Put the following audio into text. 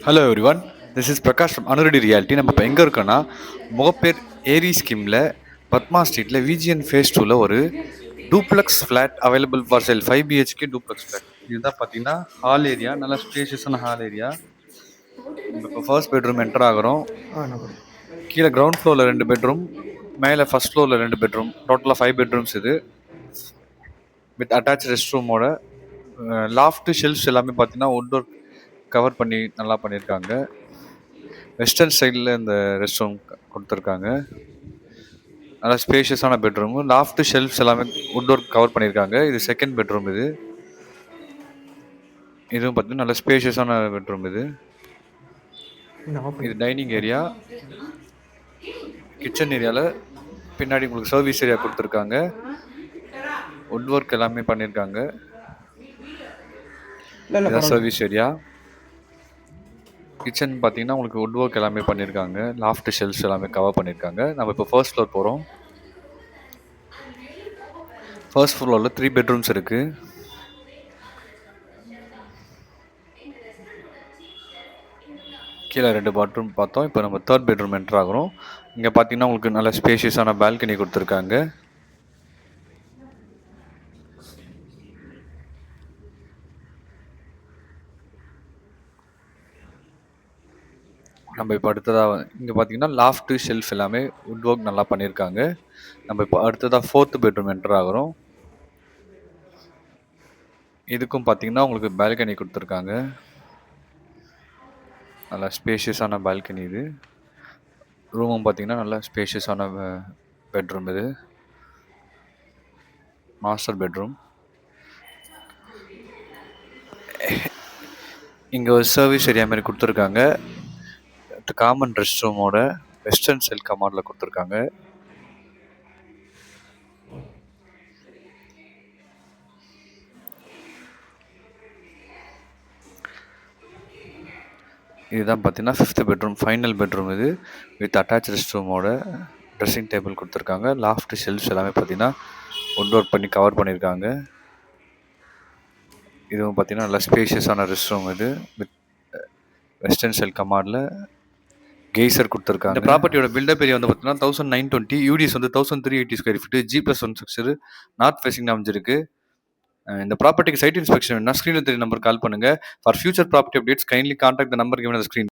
Hello everyone, this is Prakash from Anureddy reality. நம்ம இப்போ எங்கே இருக்கோன்னா, முகப்பேர் ஏரி ஸ்கீமில் பத்மா ஸ்ட்ரீட்டில் விஜிஎன் ஃபேஸ் டூவில் ஒரு duplex flat available for sale. 5 BHK duplex flat. இதுதான் பார்த்தீங்கன்னா ஹால் ஏரியா, நல்லா ஸ்பேஷியஸான ஹால் ஏரியா. நம்ம இப்போ ஃபர்ஸ்ட் பெட்ரூம் என்டர் ஆகிறோம். கீழே கிரவுண்ட் ஃப்ளோரில் 2 பெட்ரூம், மேலே ஃபர்ஸ்ட் ஃப்ளோரில் 2 பெட்ரூம், டோட்டலாக 5 பெட்ரூம்ஸ் இது. வித் அட்டாச் ரெஸ்ட் ரூமோட லாஃப்ட் ஷெல்ஃப்ஸ் எல்லாமே பார்த்தீங்கன்னா வுட் ஒர்க் கவர் பண்ணி நல்லா பண்ணியிருக்காங்க. வெஸ்டர்ன் ஸ்டைலில் இந்த ரெஸ்ட் ரூம் கொடுத்துருக்காங்க. நல்லா ஸ்பேஷியஸான பெட்ரூம், லாஃப்ட் ஷெல்ஃப்ஸ் எல்லாமே வுட் ஒர்க் கவர் பண்ணியிருக்காங்க. இது செகண்ட் பெட்ரூம். இதுவும் பார்த்தீங்கன்னா நல்ல ஸ்பேஷியஸான பெட்ரூம். இது டைனிங் ஏரியா. கிச்சன் ஏரியாவில் பின்னாடி உங்களுக்கு சர்வீஸ் ஏரியா கொடுத்துருக்காங்க. வுட் ஒர்க் எல்லாமே பண்ணியிருக்காங்க. இதுதான் சர்வீஸ் ஏரியா. கிச்சன் பார்த்தீங்கன்னா உங்களுக்கு வுட் ஒர்க் எல்லாமே பண்ணியிருக்காங்க. லாஃப்ட் ஷெல்ஃப்ஸ் எல்லாமே கவர் பண்ணியிருக்காங்க. நம்ம இப்போ ஃபர்ஸ்ட் ஃப்ளோர் போகிறோம். ஃபர்ஸ்ட் ஃப்ளோரில் 3 பெட்ரூம்ஸ் இருக்குது. கீழே 2 பாத்ரூம் பார்த்தோம். இப்போ நம்ம தேர்ட் பெட்ரூம் என்டர் ஆகிறோம். இங்கே பார்த்தீங்கன்னா உங்களுக்கு நல்ல ஸ்பேஷியஸான பால்கனி கொடுத்துருக்காங்க. நம்ம இப்போ அடுத்ததாக இங்கே பார்த்தீங்கன்னா லாஃப்ட் ஷெல்ஃப் எல்லாமே வுட் ஒர்க் நல்லா பண்ணியிருக்காங்க. நம்ம இப்போ அடுத்ததாக ஃபோர்த் பெட்ரூம் என்டர் ஆகிறோம். இதுக்கும் பார்த்தீங்கன்னா உங்களுக்கு பால்கனி கொடுத்துருக்காங்க. நல்லா ஸ்பேஷியஸான பால்கனி. இது ரூமும் பார்த்தீங்கன்னா நல்லா ஸ்பேஷியஸான பெட்ரூம். இது மாஸ்டர் பெட்ரூம். இங்கே ஒரு சர்வீஸ் ஏரியா மாதிரி கொடுத்துருக்காங்க. காமன் ரெஸ்ட் ரூமோட வெஸ்டர்ன் ஸ்டைல் கமாண்டில் கொடுத்துருக்காங்க. இதுதான் பார்த்தீங்கன்னா ஃபிஃப்த் பெட்ரூம், ஃபைனல் பெட்ரூம். இது வித் அட்டாச் ரெஸ்ட் ரூமோட ட்ரெஸ்ஸிங் டேபிள் கொடுத்துருக்காங்க. லாஃப்ட் ஷெல்ஃப்ஸ் எல்லாமே பார்த்தீங்கன்னா வுட் ஒர்க் பண்ணி கவர் பண்ணியிருக்காங்க. இதுவும் பார்த்தீங்கன்னா நல்லா ஸ்பேஷியஸான ரெஸ்ட் ரூம். இது வித் வெஸ்டர்ன் ஸ்டைல் கமாண்டில் கெய்சர் கொடுத்துருக்காங்க. இந்த ப்ராப்பர்ட்டியோட பில்டப் ஏரியா வந்து பார்த்தீங்கன்னா 1920, யூடிஎஸ் வந்து 1380 square feet, G+1 structure, north facing அமைஞ்சிருக்கு. இந்த ப்ராப்பர்ட்டிக்கு சைட் இன்ஸ்பெக்ஷன் வேணும்னா ஸ்க்ரீனில் தெரிய நம்பர் கால் பண்ணுங்கள். For future property updates kindly contact the number given on the screen.